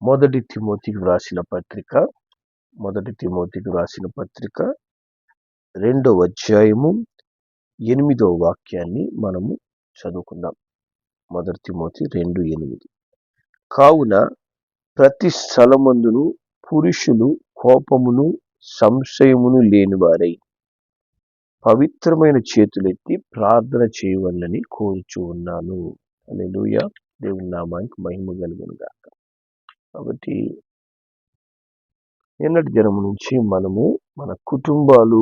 మొదటి తిమోతికి వ్రాసిన పత్రిక 2వ అధ్యాయము 8వ వాక్యాన్ని మనము చదువుకుందాం. మొదటి తిమోతి 2:8. కావున ప్రతి స్థలమందును పురుషులు కోపమును సంశయమును లేనివారై పవిత్రమైన చేతులెత్తి ప్రార్థన చేయవలనని కోరుచూ ఉన్నాను. హల్లెలూయా. దేవుని నామానికి మహిమ కలుగును గాక. కాబట్టి నిన్నటి దినం నుంచి మనము మన కుటుంబాలు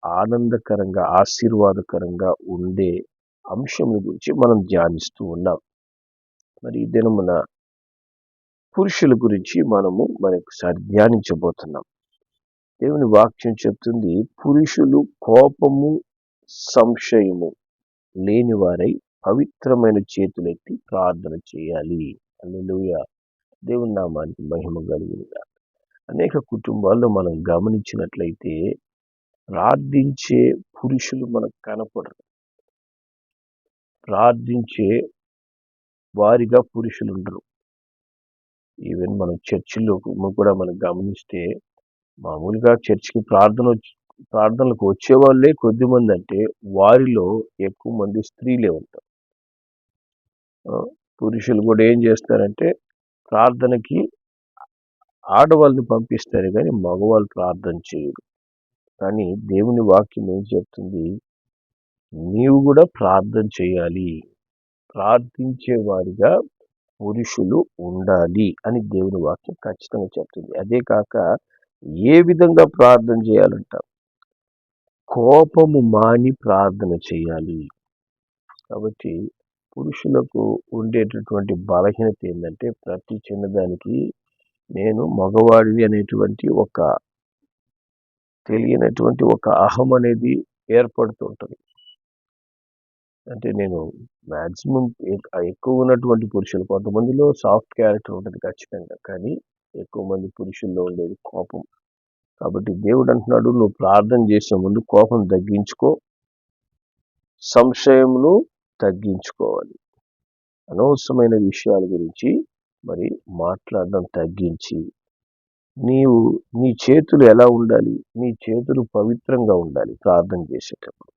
ఆనందకరంగా ఆశీర్వాదకరంగా ఉండే అంశం గురించి మనం ధ్యానిస్తూ ఉన్నాం. మరి ఈ దినమున పురుషుల గురించి మనము మరొకసారి ధ్యానించబోతున్నాం. దేవుని వాక్యం చెప్తుంది, పురుషులు కోపము సంశయము లేని వారై పవిత్రమైన చేతులెత్తి ప్రార్థన చేయాలి. హల్లెలూయా. దేవుని నామానికి మహిమ కలుగునుగా. అనేక కుటుంబాల్లో మనం గమనించినట్లయితే ప్రార్థించే పురుషులు మనకు కనపడరు. ప్రార్థించే వారిగా పురుషులు ఉండరు. ఈవెన్ మనం చర్చిలో కూడా మనం గమనిస్తే మామూలుగా చర్చికి ప్రార్థనలకు వచ్చేవాళ్ళే కొద్దిమంది, అంటే వారిలో ఎక్కువ మంది స్త్రీలే ఉంటారు. పురుషులు కూడా ఏం చేస్తారంటే ప్రార్థనకి ఆడవాళ్ళని పంపిస్తారు, కానీ మగవాళ్ళు ప్రార్థన చేయరు. కానీ దేవుని వాక్యం ఏం చెప్తుంది, నీవు కూడా ప్రార్థన చేయాలి, ప్రార్థించే వారిగా పురుషులు ఉండాలి అని దేవుని వాక్యం ఖచ్చితంగా చెప్తుంది. అదే కాక ఏ విధంగా ప్రార్థన చేయాలంట, కోపము మాని ప్రార్థన చేయాలి. కాబట్టి పురుషులకు ఉండేటటువంటి బలహీనత ఏంటంటే ప్రతి చిన్నదానికి నేను మగవాడిని అనేటువంటి ఒక తెలియనటువంటి ఒక అహం అనేది ఏర్పడుతుంటుంది. అంటే నేను మ్యాక్సిమం ఎక్కువ ఉన్నటువంటి పురుషులు, కొంతమందిలో సాఫ్ట్ క్యారెక్టర్ ఉంటుంది ఖచ్చితంగా, కానీ ఎక్కువ మంది పురుషుల్లో ఉండేది కోపం. కాబట్టి దేవుడు అంటున్నాడు, నువ్వు ప్రార్థన చేసే ముందు కోపం తగ్గించుకో, సంశయమును తగ్గించుకోవాలి. అనవసరమైన విషయాల గురించి మరి మాట్లాడడం తగ్గించి, నీ చేతులు ఎలా ఉండాలి, నీ చేతులు పవిత్రంగా ఉండాలి ప్రార్థన చేసేటప్పుడు.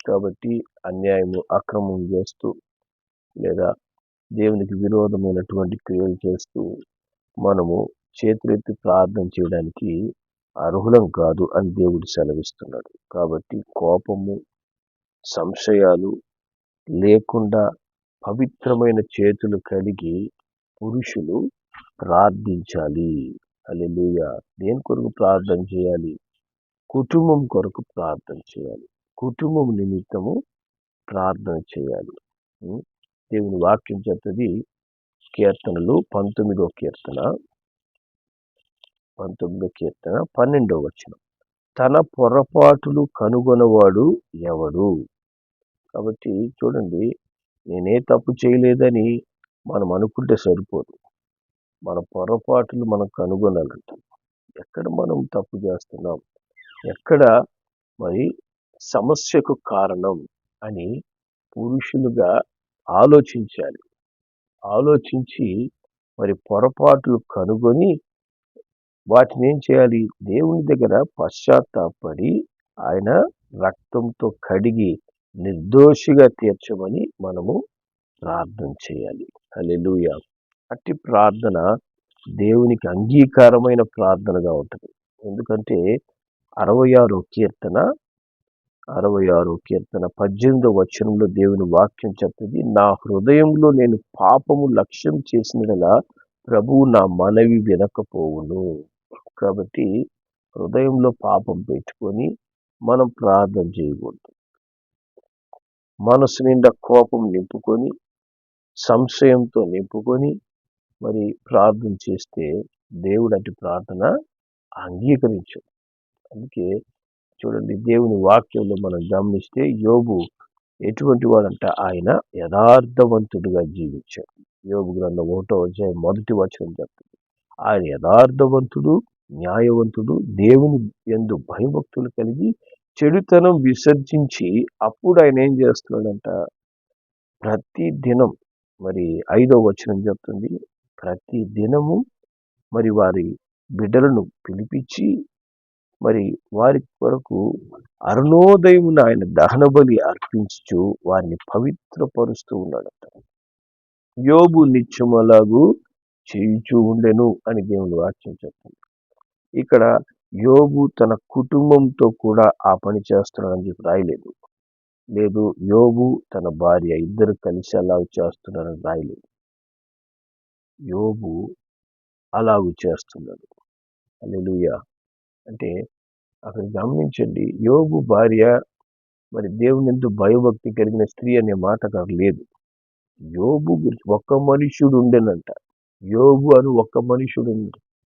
కాబట్టి అన్యాయము అక్రమం చేస్తూ లేదా దేవునికి విరోధమైనటువంటి క్రియలు చేస్తూ మనము చేతులెత్తి ప్రార్థన చేయడానికి అర్హులం కాదు అని దేవుడు సెలవిస్తున్నాడు. కాబట్టి కోపము సంశయాలు లేకుండా పవిత్రమైన చేతులు కలిగి పురుషులు ప్రార్థించాలి. హల్లెలూయా. దేని కొరకు ప్రార్థన చేయాలి? కుటుంబం కొరకు ప్రార్థన చేయాలి, కుటుంబం నిమిత్తము ప్రార్థన చేయాలి. దేవుని వాక్యం చెప్తుంది, కీర్తనలు 19వ కీర్తన 12వ వచనం, తన పొరపాటులు కనుగొనవాడు ఎవడు? కాబట్టి చూడండి, నేనే తప్పు చేయలేదని మనం అనుకుంటే సరిపోదు. మన పొరపాటులు మనం కనుగొనాలంట. ఎక్కడ మనం తప్పు చేస్తున్నాం, ఎక్కడ మరి సమస్యకు కారణం అని పురుషులుగా ఆలోచించాలి. ఆలోచించి మరి పొరపాట్లు కనుగొని వాటిని ఏం చేయాలి, దేవుని దగ్గర పశ్చాత్తాపడి ఆయన రక్తంతో కడిగి నిర్దోషిగా తీర్చమని మనము ప్రార్థన చేయాలి. హల్లెలూయా. అట్టి ప్రార్థన దేవునికి అంగీకారమైన ప్రార్థనగా ఉంటుంది. ఎందుకంటే 66వ కీర్తన 18వ వచనంలో దేవుని వాక్యం చెప్తుంది, నా హృదయంలో నేను పాపము లక్ష్యం చేసినలా ప్రభువు నా మనవి వినకపోవును. కాబట్టి హృదయంలో పాపం పెట్టుకొని మనం ప్రార్థన చేయకూడదు. మనసు నిండా కోపం నింపుకొని సంశయంతో నింపుకొని మరి ప్రార్థన చేస్తే దేవుడు అటు ప్రార్థన అంగీకరించడు. అందుకే చూడండి, దేవుని వాక్యంలో మనం గమనిస్తే యోబు ఎటువంటి వాడంట, ఆయన యథార్థవంతుడిగా జీవించాడు. యోబు గ్రంథం 1వ అధ్యాయం 1వ వచనం చెప్తుంది, ఆయన యథార్థవంతుడు, న్యాయవంతుడు, దేవుని యందు భయభక్తులు కలిగి చెడుతనం విసర్జించి అప్పుడు ఆయన ఏం చేస్తున్నాడంట, ప్రతి దినం మరి 5వ వచనం చెప్తుంది, ప్రతి దినము మరి వారి బిడ్డలను పిలిపించి మరి వారి కొరకు అరుణోదయమున ఆయన దహన బలి అర్పించుచు వారిని పవిత్రపరుస్తూ ఉన్నాడట. యోబు నిత్యములాగు చేయుచూ ఉండెను అని దేవుని వాక్యం చెప్తుంది. ఇక్కడ యోబు తన కుటుంబంతో కూడా ఆ పని చేస్తున్నాడని చెప్పి రాయలేదు. లేదు యోబు తన భార్య ఇద్దరు కలిసి అలాగ చేస్తున్నారని రాయలేదు. యోబు అలాగూ చేస్తున్నాడు. హల్లెలూయా. అంటే అక్కడ గమనించండి, యోబు భార్య మరి దేవుని యందు భయభక్తి కలిగిన స్త్రీ అనే మాట అక్కడ లేదు. యోబు గురించి ఒక్క మనుష్యుడు ఉండేనంట. యోబు అని ఒక్క మనుష్యుడు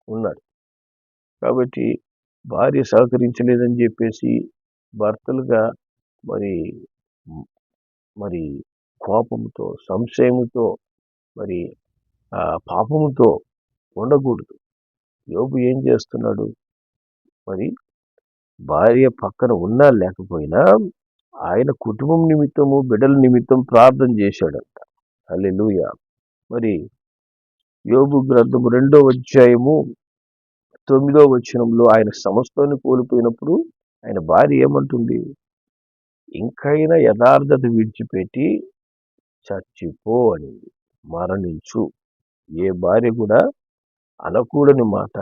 ఉన్నాడు. కాబట్టి భార్య సహకరించలేదని చెప్పేసి భర్తలుగా మరి మరి కోపంతో, సంశయముతో, మరి పాపముతో ఉండకూడదు. యోబు ఏం చేస్తున్నాడు? మరి భార్య పక్కన ఉన్నా లేకపోయినా ఆయన కుటుంబం నిమిత్తము, బిడ్డల నిమిత్తం ప్రార్థన చేశాడంట. హల్లెలూయా. మరి యోబు గ్రంథము 2వ అధ్యాయము 9వ వచనంలో ఆయన సమస్తాన్ని కోల్పోయినప్పుడు ఆయన భార్య ఏమంటుంది? ఇంకైనా యథార్థత విడిచిపెట్టి చచ్చిపో అనింది, మరణించు. ఏ భార్య కూడా అనకూడని మాట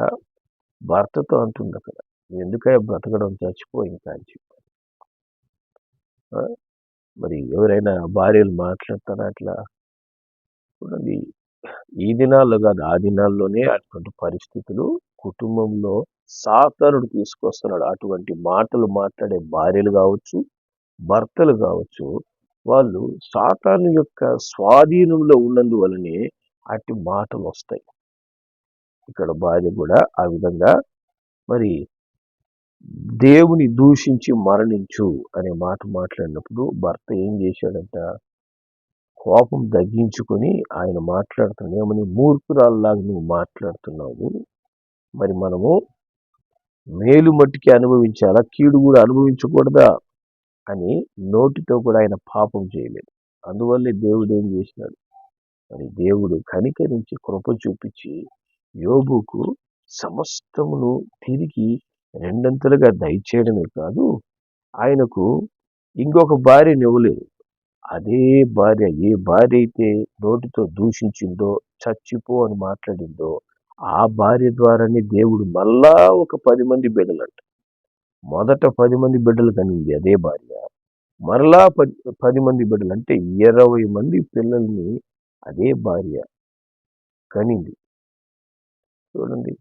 భర్తతో అంటుంది అక్కడ. ఎందుకయ్యా బ్రతకడం, చచ్చిపో ఇంకా అని చెప్పి. మరి ఎవరైనా భార్యలు మాట్లాడతారా అట్లా? చూడండి, ఈ దినాల్లో కాదు, ఆ దినాల్లోనే అటువంటి పరిస్థితులు కుటుంబంలో సాతానుడు తీసుకొస్తున్నాడు. అటువంటి మాటలు మాట్లాడే భార్యలు కావచ్చు, భర్తలు కావచ్చు, వాళ్ళు సాతాను యొక్క స్వాధీనంలో ఉన్నందువలనే అట్టి మాటలు వస్తాయి. ఇక్కడ భార్య కూడా ఆ విధంగా మరి దేవుని దూషించి మరణించు అనే మాట మాట్లాడినప్పుడు భర్త ఏం చేశాడంట? కోపం తగ్గించుకొని ఆయన మాట్లాడుతున్నాడు. ఏమని? మూర్ఖురాల్లాగా నువ్వు మాట్లాడుతున్నావు, మరి మనము మేలు మట్టికి అనుభవించాలా, కీడు కూడా అనుభవించకూడదా అని నోటితో కూడా ఆయన పాపం చేయలేదు. అందువల్లే దేవుడు ఏం చేసినాడు? మరి దేవుడు కనికరించి కృప చూపించి యోబుకు సమస్తమును తిరిగి రెండంతలుగా దయచేయడమే కాదు, ఆయనకు ఇంకొక భార్యను ఇవ్వలేదు. అదే భార్య, ఏ భార్య అయితే నోటితో దూషించిందో, చచ్చిపో అని మాట్లాడిందో, ఆ భార్య ద్వారానే దేవుడు మళ్ళా ఒక 10 మంది బిడ్డలంట. మొదట 10 మంది బిడ్డలు కనింది అదే భార్య, మరలా 10 మంది బిడ్డలు, అంటే 20 మంది పిల్లల్ని అదే భార్య కనింది. చూడండి,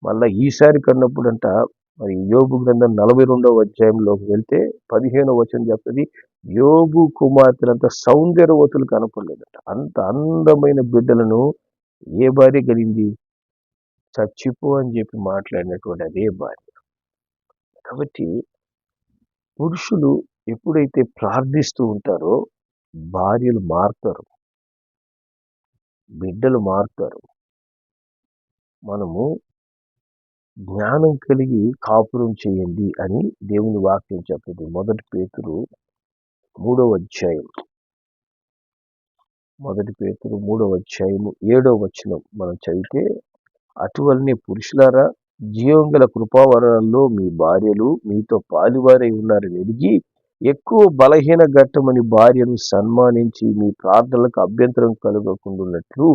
మళ్ళా ఈసారి కన్నప్పుడంట మరి యోబు గ్రంథం 42వ అధ్యాయంలోకి వెళ్తే 15వ వచనం చెప్తుంది, యోబు కుమార్తెలంత సౌందర్యవతులు కనపడలేదట. అంత అందమైన బిడ్డలను ఏ భార్య కలిగింది? చచ్చిపో అని చెప్పి మాట్లాడినటువంటి అదే భార్య. కాబట్టి పురుషులు ఎప్పుడైతే ప్రార్థిస్తూ ఉంటారో భార్యలు మారుతారు, బిడ్డలు మారుతారు. మనము జ్ఞానం కలిగి కాపురం చేయండి అని దేవుని వాక్యం చెప్తుంది. 1 పేతురు 3వ అధ్యాయం 7వ వచనం మనం చదివితే, అటువలనే పురుషులారా, జీవం గల కృపావరాల్లో మీ భార్యలు మీతో పాలువారై ఉన్నారని ఎరిగి ఎక్కువ బలహీన ఘట్టమని భార్యను సన్మానించి మీ ప్రార్థనలకు అభ్యంతరం కలగకుండాన్నట్లు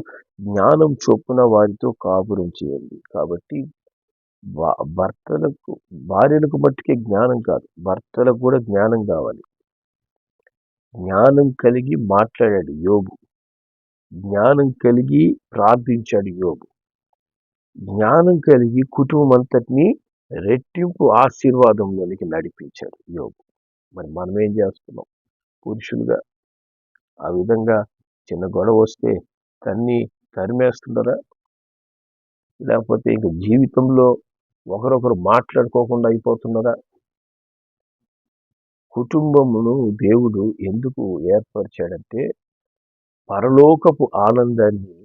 జ్ఞానం చొప్పున వారితో కాపురం చేయండి. కాబట్టి భర్తలకు, భార్యలకు మట్టుకే జ్ఞానం కాదు, భర్తలకు కూడా జ్ఞానం కావాలి. జ్ఞానం కలిగి మాట్లాడాడు యోబు, జ్ఞానం కలిగి ప్రార్థించాడు యోబు, జ్ఞానం కలిగి కుటుంబం అంతటినీ రెట్టింపు ఆశీర్వాదంలోనికి నడిపించాడు యోబు. మరి మనం ఏం చేస్తున్నాం? పురుషులుగా ఆ విధంగా చిన్న గొడవ వస్తే తరిమేస్తున్నారా? లేకపోతే ఇంక జీవితంలో ఒకరొకరు మాట్లాడుకోకుండా అయిపోతున్నారా? కుటుంబమును దేవుడు ఎందుకు ఏర్పరిచాడంటే పరలోకపు ఆనందాన్ని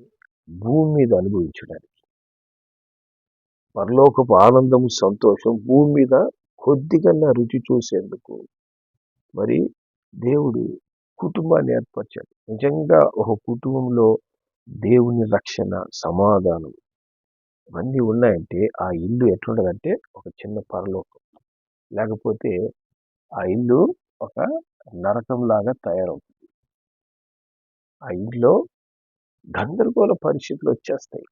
భూమి మీద అనుభవించడానికి. పరలోకపు ఆనందము, సంతోషం భూమి మీద కొద్దిగా రుచి చూసేందుకు మరి దేవుడు కుటుంబాన్ని ఏర్పరిచాడు. నిజంగా ఒక కుటుంబంలో దేవుని రక్షణ, సమాధానం ఇవన్నీ ఉన్నాయంటే ఆ ఇల్లు ఎట్లుంటదంటే ఒక చిన్న పరలోకం. లేకపోతే ఆ ఇల్లు ఒక నరకంలాగా తయారవుతుంది. ఆ ఇంట్లో గందరగోళ పరిస్థితులు వచ్చేస్తాయి.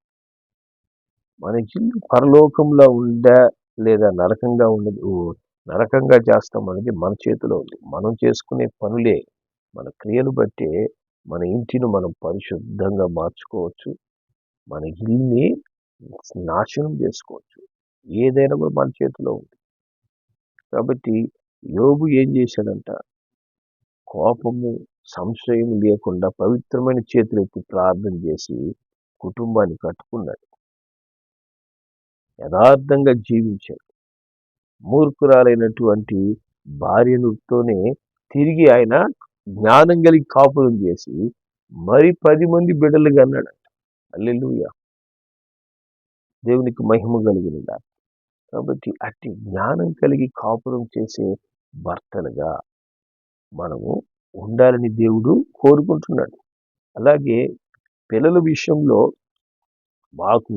మన ఇల్లు పరలోకంలో ఉందా లేదా నరకంగా ఉండదు, నరకంగా చేస్తాం అనేది మన చేతిలో ఉంది. మనం చేసుకునే పనులే, మన క్రియలు బట్టే మన ఇంటిని మనం పరిశుద్ధంగా మార్చుకోవచ్చు. మన ఇల్లుని నాశనం చేసుకోవచ్చు. ఏదైనా కూడా మన చేతిలో ఉంది. కాబట్టి యోబు ఏం చేశాడంట? కోపము, సంశయం లేకుండా పవిత్రమైన చేతులెత్తి ప్రార్థన చేసి కుటుంబాన్ని కట్టుకున్నాడు. యథార్థంగా జీవించాడు. మూర్ఖురాలైనటువంటి భార్యతోనే తిరిగి ఆయన జ్ఞానం కలిగి కాపురం చేసి మరి 10 మంది బిడ్డలు కన్నాడు. హల్లెలూయా, దేవునికి మహిమ కలుగునుగా. కాబట్టి అట్టి జ్ఞానం కలిగి కాపురం చేసే భర్తలుగా మనము ఉండాలని దేవుడు కోరుకుంటున్నాడు. అలాగే పిల్లల విషయంలో మాకు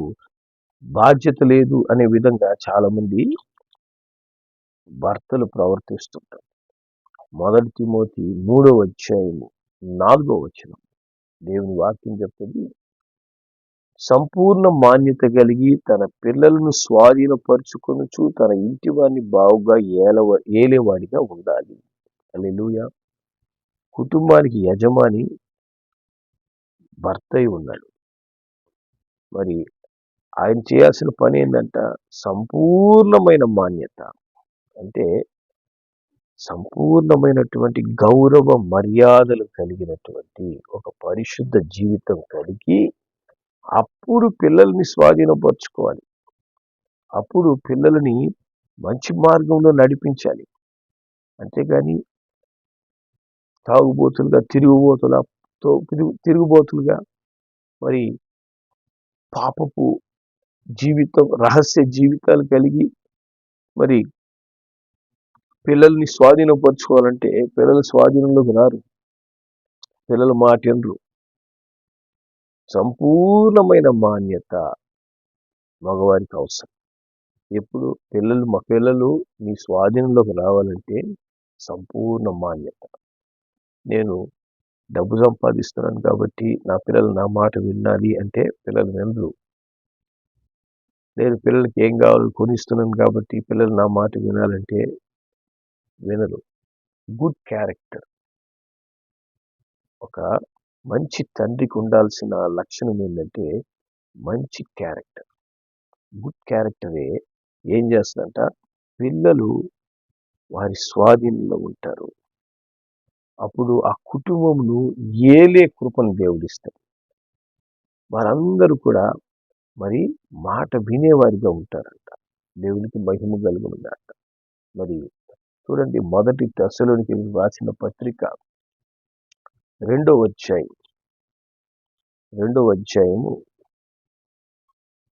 బాధ్యత లేదు అనే విధంగా చాలా మంది భర్తలు ప్రవర్తిస్తుంటారు. 1 తిమోతి 3వ అధ్యాయము 4వ వచనం దేవుని వాక్యం చెప్తుంది, సంపూర్ణ మాన్యత కలిగి తన పిల్లలను స్వాధీనపరుచుకొనుచు తన ఇంటి వారిని బావుగా ఏలేవాడిగా ఉండాలి. హల్లెలూయా. కుటుంబానికి యజమాని భర్త అయి ఉన్నాడు. మరి ఆయన చేయాల్సిన పని ఏంటంట? సంపూర్ణమైన మాన్యత అంటే సంపూర్ణమైనటువంటి గౌరవ మర్యాదలు కలిగినటువంటి ఒక పరిశుద్ధ జీవితం కలిగి అప్పుడు పిల్లల్ని స్వాధీనపరచుకోవాలి. అప్పుడు పిల్లలని మంచి మార్గంలో నడిపించాలి. అంతేగాని తాగుబోతులుగా, తిరుగుబోతులుగా మరి పాపపు జీవితం, రహస్య జీవితాలు కలిగి మరి పిల్లల్ని స్వాధీనపరచుకోవాలంటే పిల్లల స్వాధీనంలోకి రారు. పిల్లల మాట వినరు. సంపూర్ణమైన మాన్యత మగవారికి అవసరం. ఎప్పుడు మా పిల్లలు మీ స్వాధీనంలోకి రావాలంటే సంపూర్ణ మాన్యత. నేను డబ్బు సంపాదిస్తున్నాను కాబట్టి నా పిల్లలు నా మాట వినాలి అంటే పిల్లలు వినరు. నేను పిల్లలకి ఏం కావాలో కొనిస్తున్నాను కాబట్టి పిల్లలు నా మాట వినాలంటే వినరు. గుడ్ క్యారెక్టర్, ఒక మంచి తండ్రికి ఉండాల్సిన లక్షణం ఏంటంటే మంచి క్యారెక్టర్. గుడ్ క్యారెక్టరే ఏం చేస్తుందంట? పిల్లలు వారి స్వాధీనంలో ఉంటారు. అప్పుడు ఆ కుటుంబమును ఏలే కృపను దేవుడిస్తాడు. వారందరూ కూడా మరి మాట వినేవారిగా ఉంటారంట. దేవునికి మహిమ కలుగునుగాక. మరి చూడండి, 1 తెస్సలోనికీయులకు రాసిన పత్రిక 2వ అధ్యాయము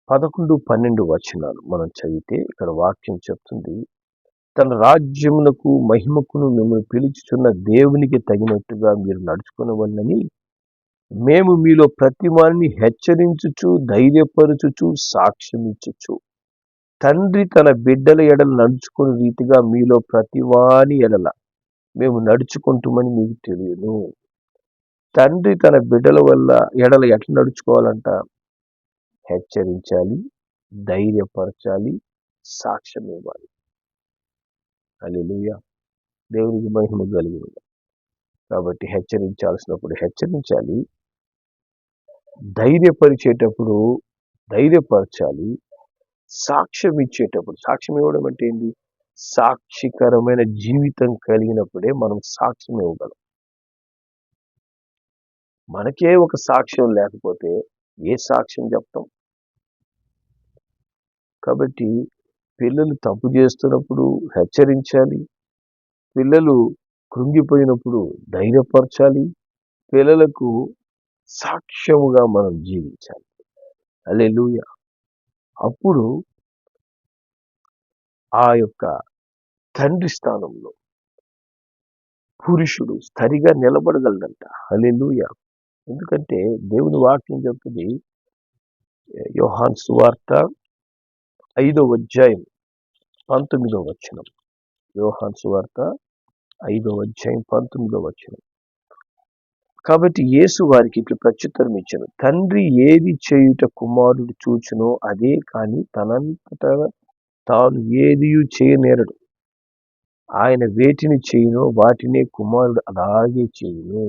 11, 12 వచనాలు మనం చదివితే ఇక్కడ వాక్యం చెప్తుంది, తన రాజ్యమునకు మహిమకును మిమ్మల్ని పిలుచుచున్న దేవునికి తగినట్టుగా మీరు నడుచుకునవలనని మేము మీలో ప్రతి వారిని హెచ్చరించుచు, ధైర్యపరచుచు, సాక్ష్యమిచ్చుచు, తండ్రి తన బిడ్డల ఎడల నడుచుకునే రీతిగా మీలో ప్రతి వాని ఎడల మేము నడుచుకుంటామని మీకు తెలియను. తండ్రి తన బిడ్డల వల్ల ఎడల ఎట్లా నడుచుకోవాలంట? హెచ్చరించాలి, ధైర్యపరచాలి, సాక్ష్యం ఇవ్వాలి. హల్లెలూయా, దేవునికి మహిమ కలుగును. కాబట్టి హెచ్చరించాల్సినప్పుడు హెచ్చరించాలి, ధైర్యపరిచేటప్పుడు ధైర్యపరచాలి, సాక్ష్యం ఇచ్చేటప్పుడు, సాక్ష్యం ఇవ్వడం అంటే ఏంటి? సాక్షికరమైన జీవితం కలిగినప్పుడే మనం సాక్ష్యం ఇవ్వగలం. మనకే ఒక సాక్ష్యం లేకపోతే ఏ సాక్ష్యం చెప్తాం? కాబట్టి పిల్లలు తప్పు చేస్తున్నప్పుడు హెచ్చరించాలి, పిల్లలు కృంగిపోయినప్పుడు ధైర్యపరచాలి, పిల్లలకు సాక్ష్యముగా మనం జీవించాలి. హల్లెలూయా. అప్పుడు ఆ యొక్క తండ్రి స్థానంలో పురుషుడు స్థిరంగా నిలబడగలడంట. హల్లెలూయా. ఎందుకంటే దేవుని వాక్యం చెప్తుంది, యోహాను సువార్త 5వ అధ్యాయం 19వ వచనం. యోహాను సువార్త 5వ అధ్యాయం 19వ వచనం. కాబట్టి యేసు వారికి ఇట్లు ప్రత్యుత్తరం ఇచ్చాను, తండ్రి ఏది చేయుట కుమారుడు చూచునో అదే కాని తనంతట తాను ఏదియు చేయనేరడు. ఆయన వేటిని చేయునో వాటినే కుమారుడు అలాగే చేయును.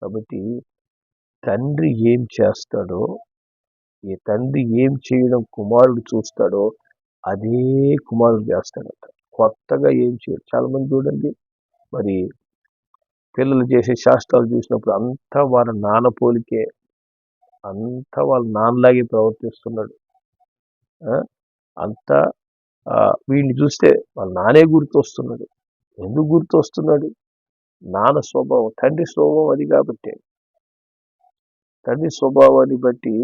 కాబట్టి తండ్రి ఏం చేస్తాడో, ఈ తండ్రి ఏం చేయడం కుమారుడు చూస్తాడో అదే కుమారుడు చేస్తాడట. కొత్తగా ఏం చేయడు. చాలా మంది చూడండి, మరి పిల్లలు చేసే శాస్త్రాలు చూసినప్పుడు అంతా వాళ్ళ నాన్న పోలికే, అంతా వాళ్ళ నాన్నలాగే ప్రవర్తిస్తున్నాడు. అంతా వీడిని చూస్తే వాళ్ళ నానే గుర్తొస్తున్నాడు. ఎందుకు గుర్తొస్తున్నాడు? నాన్న స్వభావం, తండ్రి స్వభావం అది కాబట్టి. తండ్రి స్వభావాన్ని బట్టి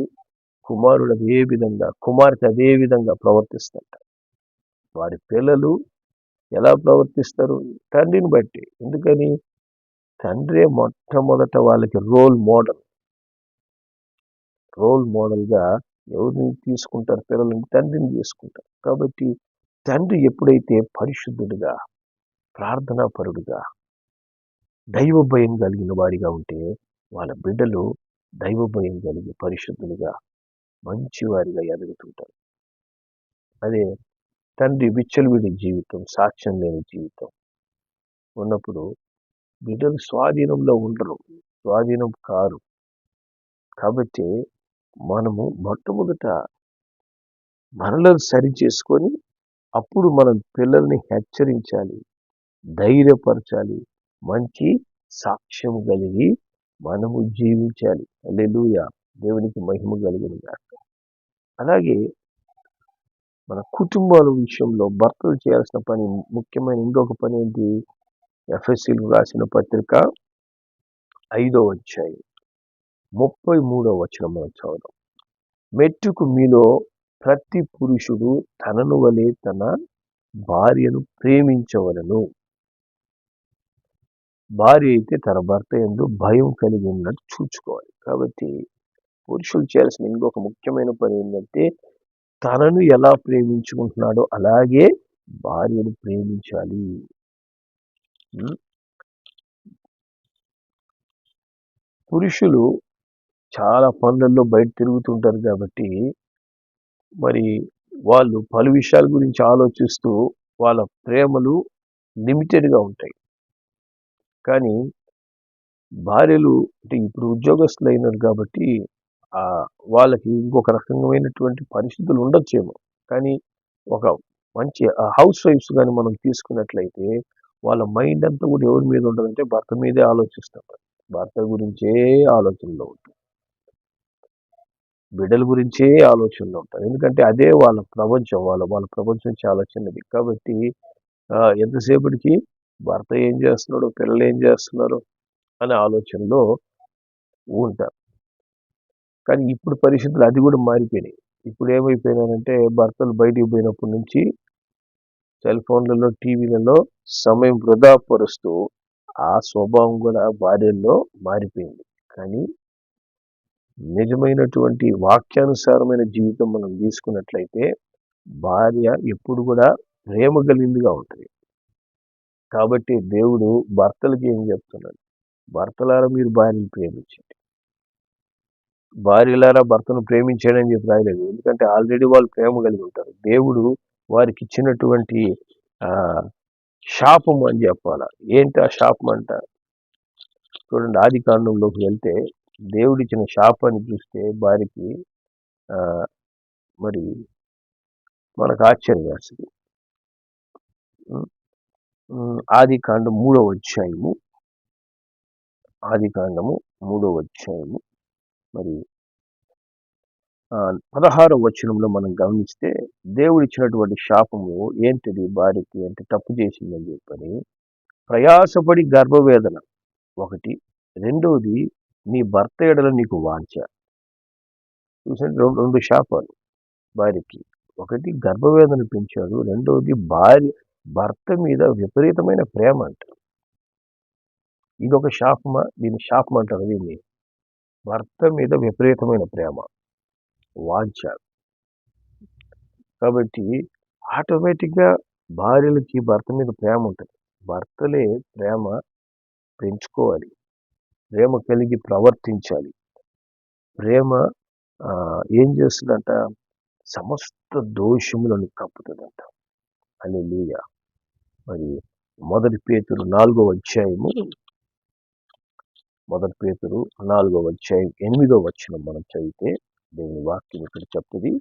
కుమారుడు అదే విధంగా, కుమార్తె అదే విధంగా ప్రవర్తిస్తాడు. వారి పిల్లలు ఎలా ప్రవర్తిస్తారు? తండ్రిని బట్టి. ఎందుకని? తండ్రే మొట్టమొదట వాళ్ళకి రోల్ మోడల్గా ఎవరిని తీసుకుంటారు? పిల్లలని తండ్రిని తీసుకుంటారు. కాబట్టి తండ్రి ఎప్పుడైతే పరిశుద్ధుడిగా, ప్రార్థనాపరుడుగా, దైవ భయం కలిగిన వాడిగా ఉంటే వాళ్ళ బిడ్డలు దైవ భయం కలిగి పరిశుద్ధులుగా మంచివారిగా ఎదుగుతుంటారు. అదే తండ్రి విచ్చలవిడి జీవితం, సాక్ష్యం లేని జీవితం ఉన్నప్పుడు బిడ్డలు స్వాధీనంలో ఉండరు, స్వాధీనం కారు. కాబట్టి మనము మొట్టమొదట మనలను సరి చేసుకొని అప్పుడు మనం పిల్లల్ని హెచ్చరించాలి, ధైర్యపరచాలి, మంచి సాక్ష్యం కలిగి మనము జీవించాలి. హల్లెలూయా, దేవునికి మహిమ కలిగిన గాక. అలాగే మన కుటుంబాల విషయంలో భర్తలు చేయాల్సిన పని, ముఖ్యమైన ఇంకొక పని ఏంటి? ఎఫెసీయులకు రాసిన పత్రిక 5వ అధ్యాయం 33వ వచనం మనం చదువుదాం. మెట్టుకు మీలో ప్రతి పురుషుడు తనను వలె తన భార్యను ప్రేమించవలను. భార్య అయితే తన భర్త యందు భయం కలిగి ఉన్నట్టు చూసుకోవాలి. కాబట్టి పురుషులు చేయాల్సిన ఇంకొక ముఖ్యమైన పని ఏంటంటే, తనను ఎలా ప్రేమించుకుంటున్నాడో అలాగే భార్యను ప్రేమించాలి. పురుషులు చాలా పనులలో బయట తిరుగుతుంటారు కాబట్టి మరి వాళ్ళు పలు విషయాల గురించి ఆలోచిస్తూ వాళ్ళ ప్రేమలు లిమిటెడ్గా ఉంటాయి. కానీ భార్యలు అంటే ఇప్పుడు ఉద్యోగస్తులు అయినారు కాబట్టి వాళ్ళకి ఇంకొక రకమైనటువంటి పరిస్థితులు ఉండొచ్చేమో. కానీ ఒక మంచి హౌస్ వైఫ్స్ కానీ మనం తీసుకున్నట్లయితే వాళ్ళ మైండ్ అంతా కూడా ఎవరి మీద ఉంటుందంటే భర్త మీదే ఆలోచిస్తారు. భర్త గురించే ఆలోచనలో ఉంటుంది, బిడ్డల గురించే ఆలోచనలో ఉంటారు. ఎందుకంటే అదే వాళ్ళ ప్రపంచం. వాళ్ళ ప్రపంచం చాలా చిన్నది. కాబట్టి ఎంతసేపటికి భర్త ఏం చేస్తున్నాడు, పిల్లలు ఏం చేస్తున్నారు అనే ఆలోచనలో ఉంటారు. కానీ ఇప్పుడు పరిస్థితులు అది కూడా మారిపోయినాయి. ఇప్పుడు ఏమైపోయినాయంటే భర్తలు బయటికి పోయినప్పటి నుంచి సెల్ ఫోన్లలో, టీవీలలో సమయం వృధా పరుస్తూ ఆ స్వభావం కూడా భార్యల్లో మారిపోయింది. కానీ నిజమైనటువంటి వాక్యానుసారమైన జీవితం మనం తీసుకున్నట్లయితే భార్య ఎప్పుడు కూడా ప్రేమ కలిగిందిగా ఉంటుంది. కాబట్టి దేవుడు భర్తలకి ఏం చెప్తున్నాడు? భర్తలారా మీరు భార్యను ప్రేమించండి, భార్యలారా భర్తను ప్రేమించండి అని చెప్పి రాయలేదు. ఎందుకంటే ఆల్రెడీ వాళ్ళు ప్రేమ కలిగి ఉంటారు. దేవుడు వారికి ఇచ్చినటువంటి శాపం అని చెప్పాలా. ఏంటి ఆ శాపం అంట? చూడండి, ఆది కాండంలోకి వెళ్తే దేవుడు ఇచ్చిన శాపాన్ని చూస్తే భార్యకి మరి మనకు ఆశ్చర్యం వేస్తుంది. ఆది కాండం 3వ అధ్యాయము, ఆది కాండము 3వ అధ్యాయము మరి 16వ వచనంలో మనం గమనిస్తే దేవుడు ఇచ్చినటువంటి శాపము ఏంటిది భార్యకి అంటే, తప్పు చేసిందని చెప్పని ప్రయాసపడి గర్భవేదన ఒకటి, రెండవది నీ భర్త ఎడల నీకు వాంఛ. చూసండి, రెండు శాపాలు భార్యకి. ఒకటి గర్భవేదన పెంచాడు, రెండవది భర్త మీద విపరీతమైన ప్రేమ అంటారు. ఇదొక శాపమా? దీన్ని శాపం అంటారు. దీన్ని భర్త మీద విపరీతమైన ప్రేమ, వాంఛ. కాబట్టి ఆటోమేటిక్‌గా భార్యలకి భర్త మీద ప్రేమ ఉంటది. భర్తలే ప్రేమ పెంచుకోవాలి. ప్రేమ కలిగి ప్రవర్తించాలి. ప్రేమ ఏం చేస్తుందంట? సమస్త దోషములను కప్పుతుందంట. హల్లెలూయా! మరి మొదటి పేతురు 4వ అధ్యాయము, మొదటి పేతురు 4వ అధ్యాయం 8వ వచనం మనం చదివితే దేవుని వాక్యం ఇక్కడ చెప్తుంది.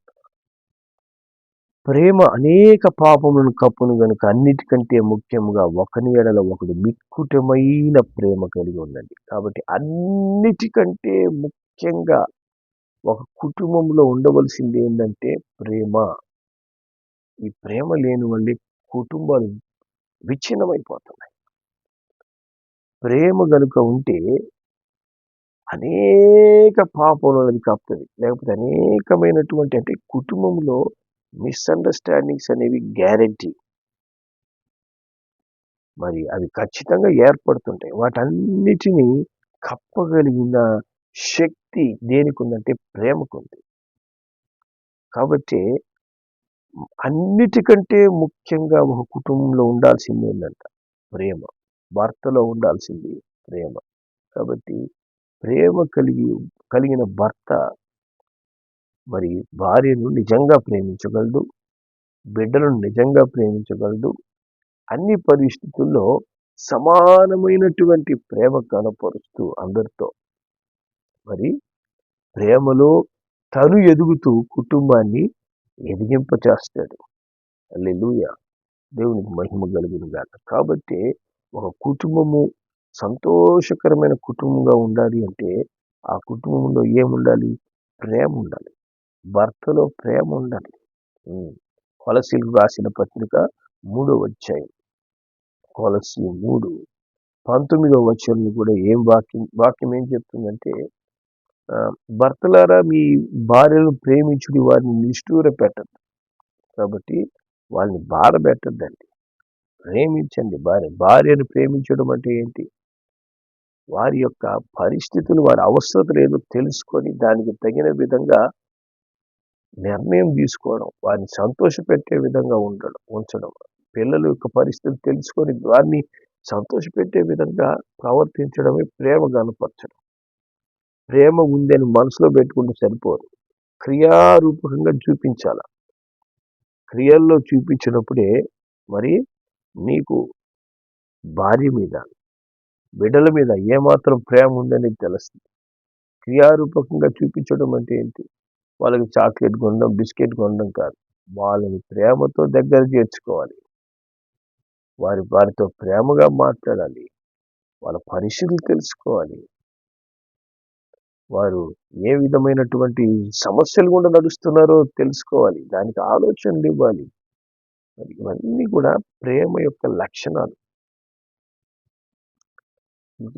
ప్రేమ అనేక పాపములను కప్పును గనుక అన్నిటికంటే ముఖ్యముగా ఒకని ఎడల ఒకడు మిక్కుటమైన ప్రేమ కలిగి ఉండండి. కాబట్టి అన్నిటికంటే ముఖ్యంగా ఒక కుటుంబంలో ఉండవలసింది ఏంటంటే ప్రేమ. ఈ ప్రేమ లేని వాళ్ళే కుటుంబాలు విచ్ఛిన్నమైపోతున్నాయి. ప్రేమ గనుక ఉంటే అనేక పాపములను కప్పుతుంది. లేకపోతే అనేకమైనటువంటి అంటే కుటుంబంలో మిస్అండర్స్టాండింగ్స్ అనేవి గ్యారెంటీ. మరి అవి ఖచ్చితంగా ఏర్పడుతుంటాయి. వాటన్నిటిని కప్పగలిగిన శక్తి దేనికి ఉందంటే ప్రేమకుంది. కాబట్టి అన్నిటికంటే ముఖ్యంగా ఒక కుటుంబంలో ఉండాల్సింది ఏంటంట? ప్రేమ. భర్తలో ఉండాల్సింది ప్రేమ. కాబట్టి ప్రేమ కలిగిన భర్త మరి భార్యను నిజంగా ప్రేమించగలడు, బిడ్డలను నిజంగా ప్రేమించగలడు. అన్ని పరిస్థితుల్లో సమానమైనటువంటి ప్రేమ కనపరుస్తూ అందరితో మరి ప్రేమలో తను ఎదుగుతూ కుటుంబాన్ని ఎదిగింపచేస్తాడు. హల్లెలూయా! దేవునికి మహిమ కలుగును గాక. కాబట్టి ఒక కుటుంబము సంతోషకరమైన కుటుంబంగా ఉండాలి అంటే ఆ కుటుంబంలో ఏముండాలి? ప్రేమ ఉండాలి. భర్తలో ప్రేమ ఉండాలి. కొలసీలకు రాసిన పత్రిక 3వ అధ్యాయం, కొలసీ 3:19 వచనం కూడా వాక్యం ఏం చెప్తుందంటే, భర్తలారా మీ భార్యను ప్రేమించుడి, వారిని నిష్ఠూర పెట్టద్దు. కాబట్టి వాళ్ళని బాధ పెట్టద్దండి. ప్రేమించండి. భార్యను ప్రేమించడం అంటే ఏంటి? వారి యొక్క పరిస్థితులు, వారి అవసరతలు ఏదో తెలుసుకొని దానికి తగిన విధంగా నిర్ణయం తీసుకోవడం, వారిని సంతోషపెట్టే విధంగా ఉంచడం. పిల్లల యొక్క పరిస్థితులు తెలుసుకొని వారిని సంతోషపెట్టే విధంగా ప్రవర్తించడమే ప్రేమ కనపరచడం. ప్రేమ ఉందని మనసులో పెట్టుకుంటే సరిపోదు, క్రియారూపకంగా చూపించాల. క్రియల్లో చూపించినప్పుడే మరి నీకు భార్య మీద, బిడ్డల మీద ఏమాత్రం ప్రేమ ఉందని తెలుస్తుంది. క్రియారూపకంగా చూపించడం అంటే ఏంటి? వాళ్ళకి చాక్లెట్ కొనడం, బిస్కెట్ కొనడం కాదు. వాళ్ళని ప్రేమతో దగ్గర చేర్చుకోవాలి. వారితో ప్రేమగా మాట్లాడాలి. వాళ్ళ పరిస్థితులు తెలుసుకోవాలి. వారు ఏ విధమైనటువంటి సమస్యలు గుండా నడుస్తున్నారో తెలుసుకోవాలి. దానికి ఆలోచనలు ఇవ్వాలి. మరి ఇవన్నీ కూడా ప్రేమ యొక్క లక్షణాలు.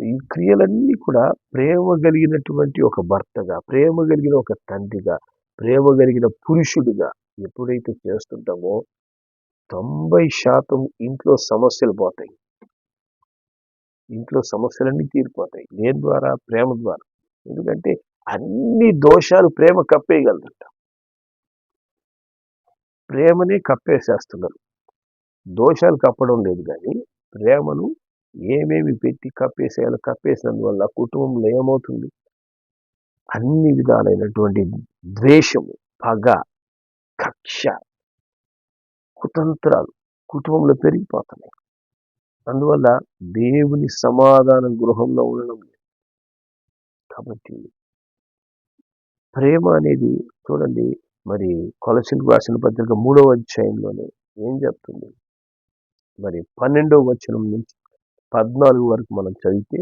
ఈ క్రియలన్నీ కూడా ప్రేమ కలిగినటువంటి ఒక భర్తగా, ప్రేమ కలిగిన ఒక తండ్రిగా, ప్రేమ కలిగిన పురుషుడిగా ఎప్పుడైతే చేస్తుంటామో 90% ఇంట్లో సమస్యలు పోతాయి. ఇంట్లో సమస్యలన్నీ తీరిపోతాయి. దేని ద్వారా? ప్రేమ ద్వారా. ఎందుకంటే అన్ని దోషాలు ప్రేమ కప్పేయగలదంట. ప్రేమనే కప్పేసేస్తున్నారు. దోషాలు కప్పడం లేదు, కానీ ప్రేమను ఏమేమి పెట్టి కప్పేసేయాలో కప్పేసినందువల్ల కుటుంబంలో ఏమవుతుంది? అన్ని విధాలైనటువంటి ద్వేషము, పగ, కక్ష, కుతంత్రాలు కుటుంబంలో పెరిగిపోతున్నాయి. అందువల్ల దేవుని సమాధానం గృహంలో ఉండడం లేదు. కాబట్టి ప్రేమ అనేది చూడండి, మరి కొలసీలకు రాసిన పత్రిక 3వ అధ్యాయంలోనే ఏం చెప్తుంది? మరి 12వ వచనం నుంచి 14 వరకు మనం చదివితే,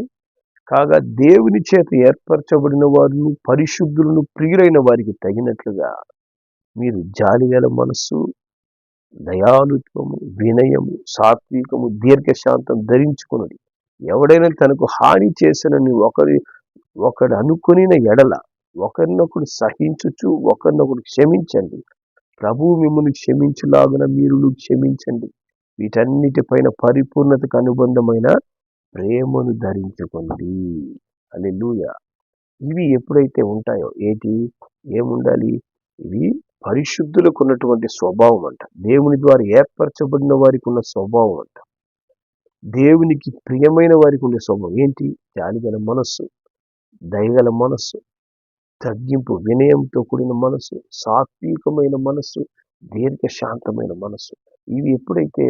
కాగా దేవుని చేత ఏర్పరచబడిన వారును పరిశుద్ధులను ప్రియులైన వారికి తగినట్లుగా మీరు జాలిగల మనస్సు, దయాళుత్వము, వినయము, సాత్వికము, దీర్ఘశాంతం ధరించుకున్నది. ఎవడైనా తనకు హాని చేసినని ఒకడు అనుకునిన ఎడల ఒకరినొకడు సహించుచు ఒకరినొకడు క్షమించండి. ప్రభువు మిమ్మల్ని క్షమించులాగున మీరు క్షమించండి. వీటన్నిటిపైన పరిపూర్ణతకు అనుబంధమైన ప్రేమను ధరించుకోండి. హల్లెలూయా! ఇవి ఎప్పుడైతే ఉంటాయో ఏముండాలి? ఇవి పరిశుద్ధులకు ఉన్నటువంటి స్వభావం అంట. దేవుని ద్వారా ఏర్పరచబడిన వారికి ఉన్న స్వభావం అంట. దేవునికి ప్రియమైన వారికి ఉండే స్వభావం ఏంటి? జాలిగల మనస్సు, దయగల మనస్సు, తగ్గింపు, వినయంతో కూడిన మనస్సు, సాత్వికమైన మనస్సు, దీర్ఘశాంతమైన మనస్సు. ఇవి ఎప్పుడైతే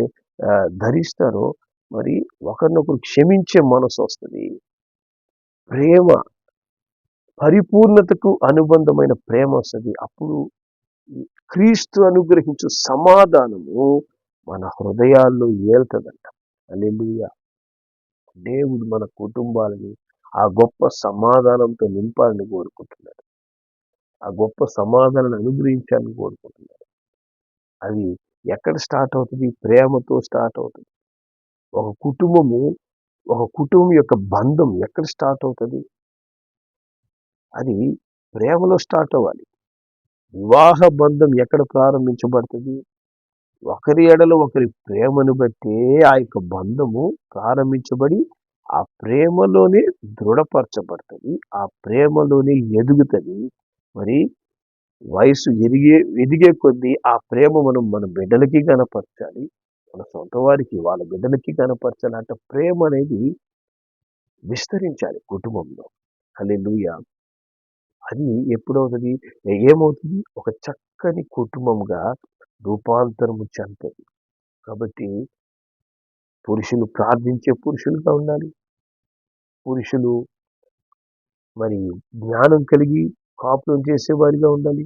ధరిస్తారో మరి ఒకరినొకరు క్షమించే మనసు వస్తుంది. ప్రేమ, పరిపూర్ణతకు అనుబంధమైన ప్రేమ వస్తుంది. అప్పుడు క్రీస్తు అనుగ్రహించు సమాధానము మన హృదయాల్లో ఏల్తదంట. హల్లెలూయా. దేవుడు మన కుటుంబాలని ఆ గొప్ప సమాధానంతో నింపాలని కోరుకుంటున్నాడు. ఆ గొప్ప సమాధానాన్ని అనుగ్రహించాలని కోరుకుంటున్నాడు. అది ఎక్కడ స్టార్ట్ అవుతుంది? ప్రేమతో స్టార్ట్ అవుతుంది. ఒక కుటుంబం యొక్క బంధం ఎక్కడ స్టార్ట్ అవుతుంది? అది ప్రేమలో స్టార్ట్ అవ్వాలి. వివాహ బంధం ఎక్కడ ప్రారంభించబడుతుంది? ఒకరి ఎడల ఒకరి ప్రేమను బట్టే ఆ యొక్క బంధము ప్రారంభించబడి ఆ ప్రేమలోనే దృఢపరచబడుతుంది. ఆ ప్రేమలోనే ఎదుగుతుంది. మరి వయసు ఎదిగే కొద్దీ ఆ ప్రేమ మన బిడ్డలకి కనపరచాలి. మన సొంత వారికి, వాళ్ళ బిడ్డలకి కనపరచాలి. అంటే ప్రేమ అనేది విస్తరించాలి కుటుంబంలో. హల్లెలూయా. అది ఎప్పుడవుతుంది? ఏమవుతుంది? ఒక చక్కని కుటుంబంగా రూపాంతరము చెందుతుంది. కాబట్టి పురుషులు ప్రార్థించే పురుషులుగా ఉండాలి. పురుషులు మరి జ్ఞానం కలిగి కాపురం చేసేవారిగా ఉండాలి.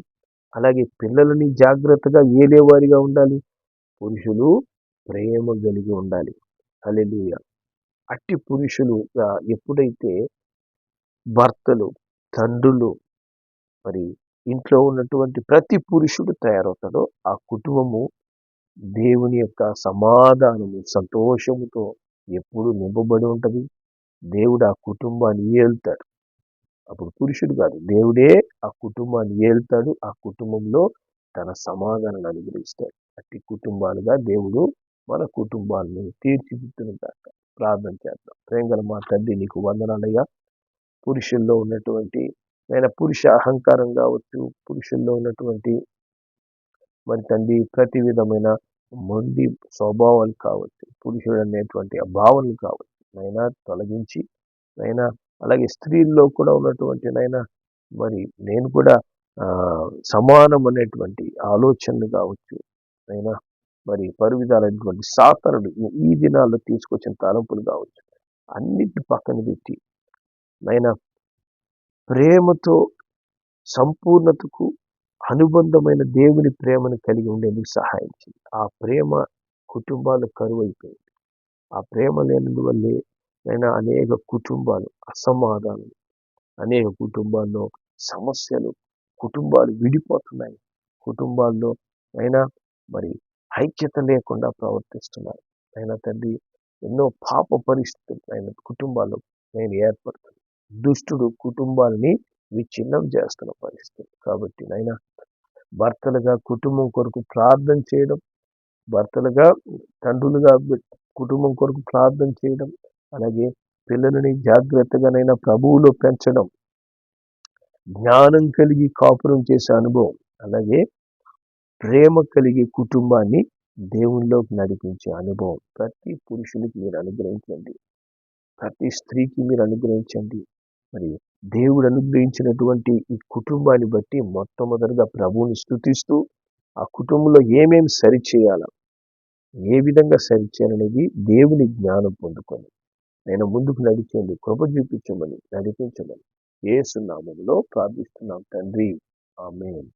అలాగే పిల్లలని జాగ్రత్తగా ఏలేవారిగా ఉండాలి. పురుషులు ప్రేమ కలిగి ఉండాలి. హల్లెలూయా. అట్టి పురుషులుగా ఎప్పుడైతే భర్తలు, తండ్రులు, మరి ఇంట్లో ఉన్నటువంటి ప్రతి పురుషుడు తయారవుతాడో ఆ కుటుంబము దేవుని యొక్క సమాధానము, సంతోషముతో ఎప్పుడు నింపబడి ఉంటది. దేవుడు ఆ కుటుంబాన్ని ఏలుతాడు. అప్పుడు పురుషుడు కాదు, దేవుడే ఆ కుటుంబాన్ని ఏలుతాడు. ఆ కుటుంబంలో తన సమాధానాన్ని అనుగ్రహిస్తాడు. అట్టి కుటుంబాలుగా దేవుడు మన కుటుంబాలను తీర్చిదిద్దునుగాక. ప్రార్థన చేద్దాం. ప్రేమగల మా తండ్రి, నీకు వందనాలయ్యా. పురుషుల్లో ఉన్నటువంటి పురుష అహంకారం కావచ్చు, పురుషుల్లో ఉన్నటువంటి మరి తండ్రి ప్రతి విధమైన మొండి స్వభావాలు కావచ్చు, పురుషుడు అనేటువంటి ఆ భావనలు కావచ్చు నైనా తొలగించి, నైనా అలాగే స్త్రీల్లో కూడా ఉన్నటువంటి నైనా మరి నేను కూడా సమానం అనేటువంటి ఆలోచనలు కావచ్చు, నైనా మరి పరువిధాలైనటువంటి సాతనుడు ఈ దినాల్లో తీసుకొచ్చిన తలంపులు కావచ్చు, అన్నిటిని పక్కన పెట్టి నైనా ప్రేమతో సంపూర్ణతకు అనుబంధమైన దేవుని ప్రేమను కలిగి ఉండేందుకు సహాయించింది. ఆ ప్రేమ కుటుంబాలు కరువైపోయింది. ఆ ప్రేమ లేనందువల్లే అయినా అనేక కుటుంబాలు అసమాధానం, అనేక కుటుంబాల్లో సమస్యలు, కుటుంబాలు విడిపోతున్నాయి. కుటుంబాల్లో అయినా మరి ఐక్యత లేకుండా ప్రవర్తిస్తున్నారు. అయినా తండ్రి ఎన్నో పాప పరిస్థితులు ఆయన కుటుంబాల్లో ఏర్పడుతుంది. దుష్టుడు కుటుంబాలని విచ్ఛిన్నం చేస్తున్న పరిస్థితి. కాబట్టి నైనా భర్తలుగా కుటుంబం కొరకు ప్రార్థన చేయడం, భర్తలుగా తండ్రులుగా కుటుంబం కొరకు ప్రార్థన చేయడం, అలాగే పిల్లలని జాగ్రత్తగానైనా ప్రభువులో పెంచడం, జ్ఞానం కలిగి కాపురం చేసే అనుభవం, అలాగే ప్రేమ కలిగి కుటుంబాన్ని దేవునిలోకి నడిపించే అనుభవం ప్రతి పురుషునికి మీరు అనుగ్రహించండి. ప్రతి స్త్రీకి మీరు అనుగ్రహించండి. మరి దేవుడు అనుగ్రహించినటువంటి ఈ కుటుంబాన్ని బట్టి మొట్టమొదటిగా ప్రభువుని స్తుతిస్తూ ఆ కుటుంబంలో ఏమేమి సరిచేయాలా, ఏ విధంగా సరిచేయాలనేది దేవుని జ్ఞానం పొందుకొని నేను ముందుకు నడిచేందుకు కృప చూపించమని, నడిపించమని యేసు నామములో ప్రార్థిస్తున్నాం తండ్రి. ఆమేన్.